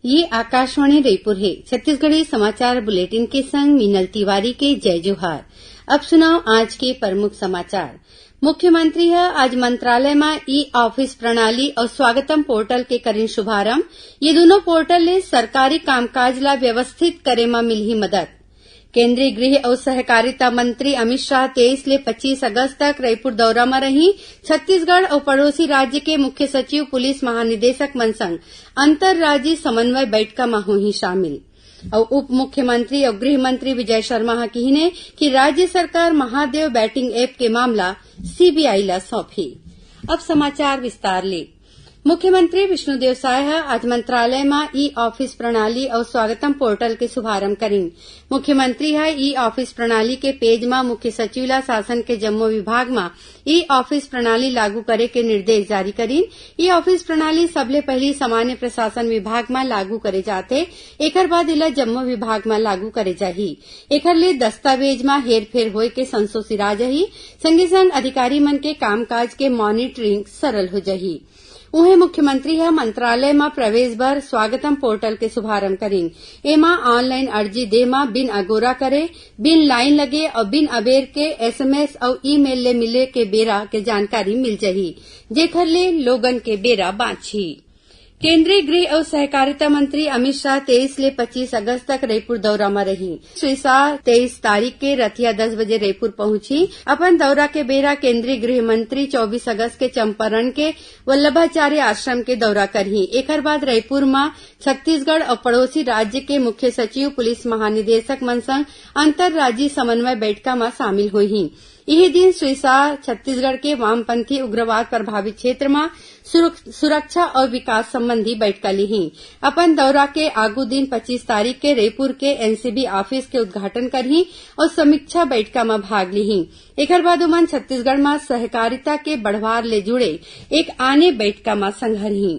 ये आकाशवाणी रायपुर है। छत्तीसगढ़ी समाचार बुलेटिन के संग मीनल तिवारी के जय जोहार। अब सुनाओ आज के प्रमुख समाचार। मुख्यमंत्री ह आज मंत्रालय में ई ऑफिस प्रणाली और स्वागतम पोर्टल के करीन शुभारंभ। ये दोनों पोर्टल ले सरकारी कामकाज ला व्यवस्थित करे में मिलही मदद। केंद्रीय गृह और सहकारिता मंत्री अमित शाह 23 ले 25 अगस्त तक रायपुर दौरा में रही। छत्तीसगढ़ और पड़ोसी राज्य के मुख्य सचिव, पुलिस महानिदेशक मन संग अंतर्राज्यीय समन्वय बैठक में हुई शामिल। और उप मुख्यमंत्री और गृह मंत्री विजय शर्मा कहने कि राज्य सरकार महादेव बैटिंग ऐप के मामला सीबीआई ला सौंपी। अब समाचार विस्तार ले। मुख्यमंत्री विष्णुदेव साय आज मंत्रालय में ई ऑफिस प्रणाली और स्वागतम पोर्टल के शुभारंभ करीन। मुख्यमंत्री ई ऑफिस प्रणाली के पेज में मुख्य सचिव ला शासन के जम्मू विभाग में ई ऑफिस प्रणाली लागू करे के निर्देश जारी करीन। ई ऑफिस प्रणाली सबले पहली सामान्य प्रशासन विभाग में लागू करे जाथे। एकर बाद इला जम्मू विभाग में लागू करे जाही। एकर ले दस्तावेज में हेरफेर होए के संसो सिरा जाही। संगे संग अधिकारी मन के कामकाज के मॉनिटरिंग सरल हो जाही। उहे मुख्यमंत्री मंत्रालय में प्रवेश बर स्वागतम पोर्टल के शुभारंभ करीन। एमा ऑनलाइन अर्जी दे में बिन अगोरा करे, बिन लाइन लगे और बिन अबेर के एसएमएस और ईमेल ले मिले के बेरा के जानकारी मिल जाही, जेखर ले लोगन के बेरा बाँची। केंद्रीय गृह और सहकारिता मंत्री अमित शाह 23 ले 25 अगस्त तक रायपुर दौरा में रही। श्री शाह 23 तारीख के रतिया 10 बजे रायपुर पहुंची। अपन दौरा के बेरा केंद्रीय गृह मंत्री 24 अगस्त के चंपारण के वल्लभाचार्य आश्रम के दौरा करही। एकर बाद रायपुर में छत्तीसगढ़ और पड़ोसी राज्य के मुख्य सचिव, पुलिस महानिदेशक मन संग अंतर्राज्यीय समन्वय बैठक में शामिल हुई। यही दिन श्री शाह छत्तीसगढ़ के वामपंथी उग्रवाद प्रभावित क्षेत्र में सुरक्षा और विकास संबंधी बैठक ली। अपन दौरा के आगू दिन 25 तारीख के रायपुर के एनसीबी ऑफिस के उद्घाटन करही और समीक्षा बैठक में भाग ली। एकर बाद उमन छत्तीसगढ़ में सहकारिता के बढ़वार ले जुड़े एक आने बैठक में संघरही।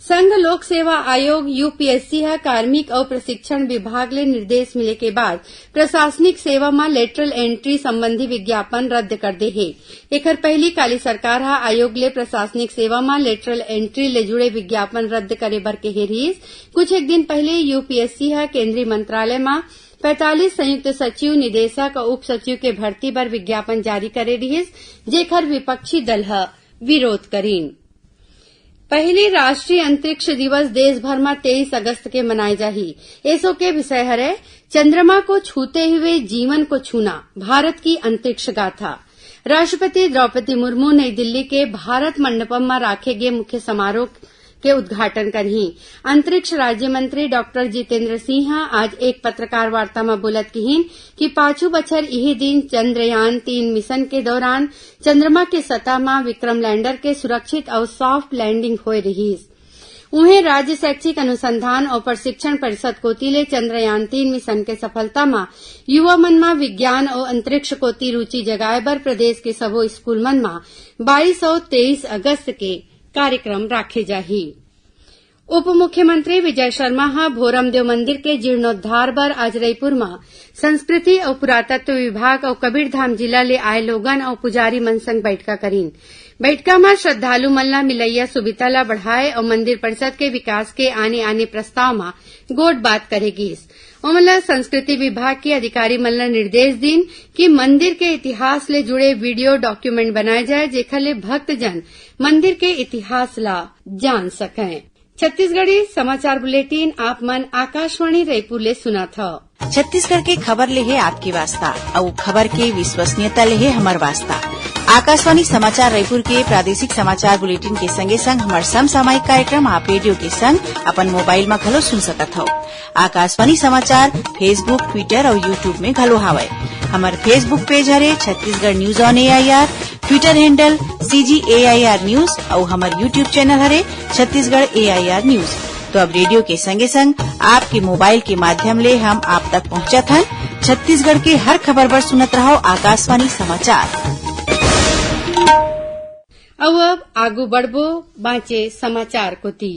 संघ लोक सेवा आयोग यूपीएससी कार्मिक और प्रशिक्षण विभाग ले निर्देश मिले के बाद प्रशासनिक सेवा में लेटरल एंट्री संबंधी विज्ञापन रद्द कर दे है। एकर पहली काली सरकार आयोग ले प्रशासनिक सेवा में लेटरल एंट्री ले जुड़े विज्ञापन रद्द करे बर के रहीस। कुछ एक दिन पहले यूपीएससी केंद्रीय मंत्रालय में 45 संयुक्त सचिव, निदेशक और उप सचिव के भर्ती पर विज्ञापन जारी करे रहीस, जेखर विपक्षी दल विरोध करीन। पहली राष्ट्रीय अंतरिक्ष दिवस देश भर में 23 अगस्त के मनाए जाही। ऐसो के विषय है चंद्रमा को छूते हुए जीवन को छूना, भारत की अंतरिक्ष गाथा। राष्ट्रपति द्रौपदी मुर्मू नई दिल्ली के भारत मंडपम में राखे गए मुख्य समारोह के उद्घाटन करही। अंतरिक्ष राज्य मंत्री डॉक्टर जितेंद्र सिंह आज एक पत्रकार वार्ता में बोलत कहिन कि 5 बछर यही दिन चंद्रयान 3 मिशन के दौरान चंद्रमा के सतह में विक्रम लैंडर के सुरक्षित और सॉफ्ट लैंडिंग होए रहीस। उन्हें राज्य शैक्षिक अनुसंधान और प्रशिक्षण परिषद कोती ले चंद्रयान 3 मिशन के सफलता में युवा मन में विज्ञान और अंतरिक्ष कोती रुचि जगाए बर प्रदेश के सबो स्कूल मन में 22 और 23 अगस्त के कार्यक्रम राखे जाही। उप मुख्यमंत्री विजय शर्मा भोरमदेव मंदिर के जीर्णोद्धार बर आज रायपुर में संस्कृति और पुरातत्व विभाग और कबीरधाम जिला ले आए लोगन और पुजारी मन संग बैठक करीन। बैठक में श्रद्धालु मन ला मिलैया सुविधा ला बढ़ाए और मंदिर परिषद के विकास के आने प्रस्ताव में गोट बात करेगी। ओमला संस्कृति विभाग के अधिकारी मन ला निर्देश दिन कि मंदिर के इतिहास ले जुड़े वीडियो डॉक्यूमेंट बनाए जाए, जेखर ले भक्तजन मंदिर के इतिहास ला जान सकें। छत्तीसगढ़ी समाचार बुलेटिन आप मन आकाशवाणी रायपुर ले सुना था। छत्तीसगढ़ के खबर ले है आपके वास्ता और खबर के विश्वसनीयता ले है हमार वास्ता। आकाशवाणी समाचार रायपुर के प्रादेशिक समाचार बुलेटिन के संगे संग हमार समसामयिक कार्यक्रम आप रेडियो के संग अपन मोबाइल में घलो सुन सकत हो। आकाशवाणी समाचार फेसबुक, ट्विटर और यूट्यूब में घलो हावय। हमार फेसबुक पेज हरे Chhattisgarh news on AIR, Twitter handle CGAIR news और हमार यूट्यूब चैनल हरे छत्तीसगढ़ AIR न्यूज। तो अब रेडियो के संगे संग आपके मोबाइल के माध्यम ले हम आप तक पहुंचत हन। छत्तीसगढ़ के हर खबर पर सुनत रहो आकाशवाणी समाचार। अब आगू बढ़बो बाँचे समाचार कोती।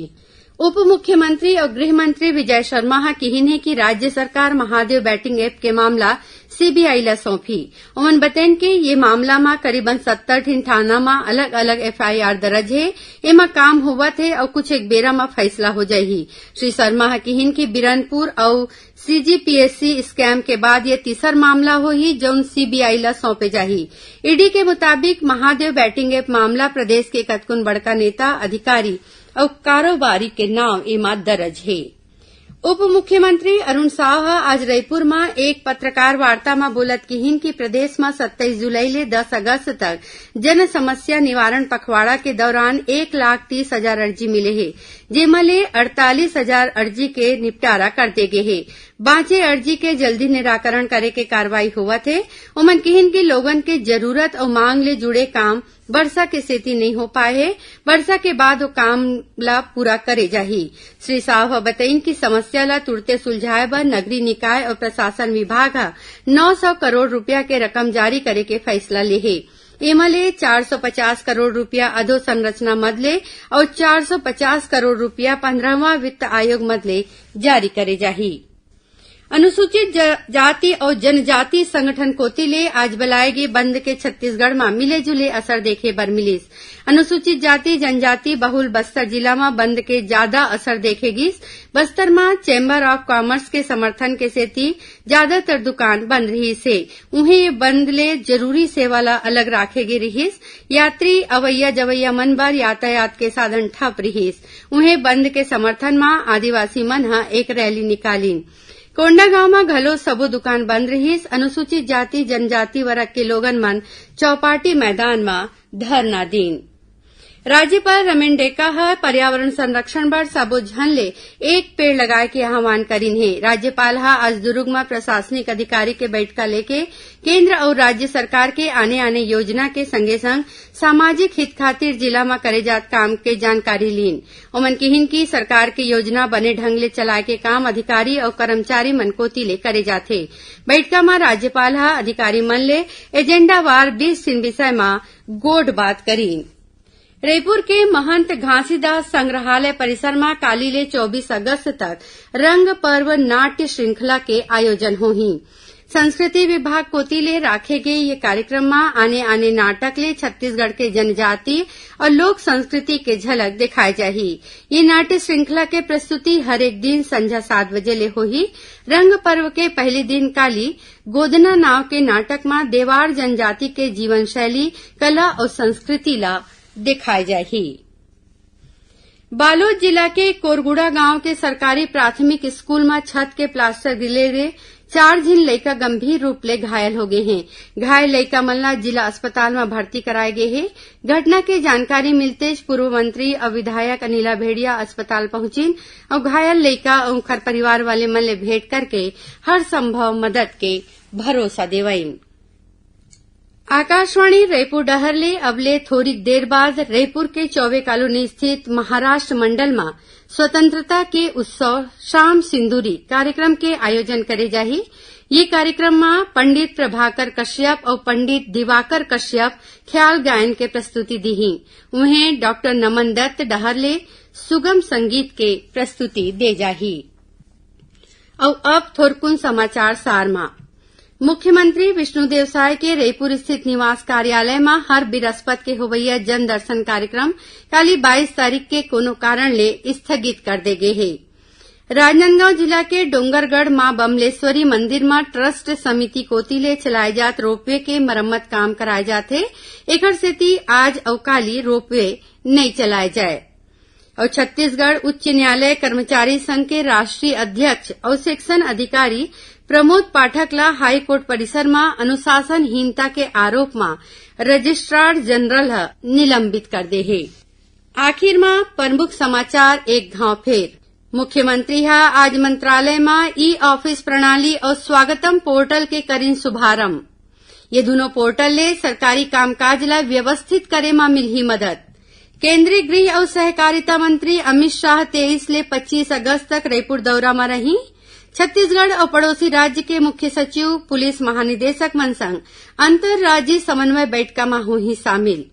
उप मुख्यमंत्री और गृह मंत्री विजय शर्मा हा कहिन है कि राज्य सरकार महादेव बैटिंग ऐप के मामला सीबीआई ला सौंपी। उमन बतैन के ये मामला में करीबन 70 ठिन थाना में अलग अलग एफआईआर दर्ज है। एमा काम होवत है और कुछ एक बेरा में फैसला हो जाही। श्री शर्मा हा कहिन कि बिरनपुर और सीजीपीएससी स्कैम के बाद ये तीसर मामला होही जौन सीबीआई ला सौंपे जाही। ईडी के मुताबिक महादेव बैटिंग ऐप मामला प्रदेश के कतकुन बड़का नेता, अधिकारी और कारोबारी के नाम एमा दर्ज है। उप मुख्यमंत्री अरुण साव आज रायपुर में एक पत्रकार वार्ता में बोलत कहिन कि प्रदेश में 27 जुलाई ले 10 अगस्त तक जन समस्या निवारण पखवाड़ा के दौरान 1,30,000 अर्जी मिले है, जेमा ले 48,000 अर्जी के निपटारा कर दे गे है। बाँचे अर्जी के जल्दी निराकरण करे के कार्रवाई होवत है। उमन कहिन कि लोगन के जरूरत और मांग ले जुड़े काम वर्षा के सेती नहीं हो पाए है। वर्षा के बाद वो काम ला पूरा करे जाही। श्री साव बताइन कि समस्या ला तुरते सुलझाए बर नगरीय निकाय और प्रशासन विभाग 900 करोड़ रुपया के रकम जारी करे के फैसला ले है। एमा ले 450 करोड़ रुपया अधोसंरचना मदले और 450 करोड़ रुपया 15वां वित्त आयोग मदले जारी करे जाही। अनुसूचित जाति और जनजाति संगठन कोती ले आज बुलाए गए बंद के छत्तीसगढ़ में मिले जुले असर देखे बर मिलिस। अनुसूचित जाति जनजाति बहुल बस्तर जिला में बंद के ज्यादा असर देखेगिस। बस्तर में चैम्बर ऑफ कॉमर्स के समर्थन के सेती ज्यादातर दुकान बंद रही से उन्हें ये बंद ले जरूरी सेवा ला अलग राखे गे रहीस। यात्री अवैया जवैया मन बर यातायात के साधन ठप रहीस। उन्हें बंद के समर्थन में आदिवासी मन एक रैली निकालीन। कोंडागांव में घलो सबो दुकान बंद रहीस। अनुसूचित जाति जनजाति वर्ग के लोगन मन चौपाटी मैदान में धरना दीन। राज्यपाल रमेन डेका पर्यावरण संरक्षण बर सबो झन ले एक पेड़ लगाए के आह्वान करीन है। राज्यपाल आज दुर्ग में प्रशासनिक अधिकारी के बैठका लेके केंद्र और राज्य सरकार के आने योजना के संगे संग सामाजिक हित खातिर जिला में करे जात काम के जानकारी लीन। उमन कहिन की सरकार के योजना बने ढंग ले चलाए के काम अधिकारी और कर्मचारी मन कोती ले करे जाथे। बैठका में राज्यपाल अधिकारी मन ले एजेंडावार 20 विषय में गोठ बात करीन। रायपुर के महंत घासीदास संग्रहालय परिसर में काली ले 24 अगस्त तक रंग पर्व नाट्य श्रृंखला के आयोजन होही। संस्कृति विभाग कोती ले राखे गए ये कार्यक्रम में आने नाटक ले छत्तीसगढ़ के जनजाति और लोक संस्कृति के झलक दिखाए जाही। ये नाट्य श्रृंखला के प्रस्तुति हर एक दिन संध्या 7 बजे ले होही। रंग पर्व के पहले दिन काली गोदना नाव के नाटक में देवार जनजाति के जीवन शैली, कला और संस्कृति ला दिखाई जाही। बालोद जिला के कोरगुड़ा गांव के सरकारी प्राथमिक स्कूल में छत के प्लास्टर गिरे रे 4 झिन लइका गंभीर रूप ले घायल हो गए हैं। घायल लइका मन ला जिला अस्पताल में भर्ती कराए गए हैं। घटना के जानकारी मिलते पूर्व मंत्री और विधायक अनिला भेड़िया अस्पताल पहुंचिन और घायल लइका और उनकर परिवार वाले मन ले भेंट करके हर संभव मदद के भरोसा देवाइन। आकाशवाणी रायपुर डहरले अबले थोड़ी देर बाद रायपुर के चौबे कॉलोनी स्थित महाराष्ट्र मंडल में स्वतंत्रता के उत्सव शाम सिंदूरी कार्यक्रम के आयोजन करे जाही। ये कार्यक्रम में पंडित प्रभाकर कश्यप और पंडित दिवाकर कश्यप ख्याल गायन के प्रस्तुति दीही। उन्हें डॉक्टर नमन दत्त डहरले सुगम संगीत के प्रस्तुति दे जाही। और अब थोरकुन समाचार सार में मुख्यमंत्री विष्णुदेव साय के रायपुर स्थित निवास कार्यालय में हर बृहस्पति के होवैया जन दर्शन कार्यक्रम काली 22 तारीख के कोनो कारण ले स्थगित कर दे गए है। राजनांदगांव जिला के डोंगरगढ़ मां बमलेश्वरी मंदिर में ट्रस्ट समिति कोती ले चलाए जात रोपवे के मरम्मत काम कराए जाते। एकर सेती आज अवकाली रोपवे नहीं चलाए जाए। और छत्तीसगढ़ उच्च न्यायालय कर्मचारी संघ के राष्ट्रीय अध्यक्ष और सेक्शन अधिकारी प्रमोद पाठक ला हाई कोर्ट परिसर में अनुशासनहीनता के आरोप में रजिस्ट्रार जनरल निलंबित कर दे है। आखिर में प्रमुख समाचार एक घाव फेर। मुख्यमंत्री आज मंत्रालय में ई ऑफिस प्रणाली और स्वागतम पोर्टल के करीन शुभारंभ। ये दोनों पोर्टल ले सरकारी कामकाज ला व्यवस्थित करे में मिलही मदद। केंद्रीय गृह और सहकारिता मंत्री अमित शाह 23 ले 25 अगस्त तक रायपुर दौरा में रही। छत्तीसगढ़ और पड़ोसी राज्य के मुख्य सचिव, पुलिस महानिदेशक मन संग अंतर्राज्यीय समन्वय बैठका में हुई शामिल।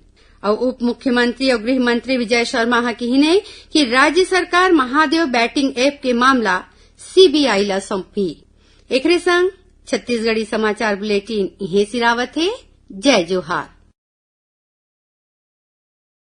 और उप मुख्यमंत्री और गृह मंत्री विजय शर्मा हा कहिने कि राज्य सरकार महादेव बैटिंग ऐप के मामला सीबीआई ला सौंपी। एकरे संग छत्तीसगढ़ी समाचार बुलेटिन इहे सिरावत है। जय जोहार।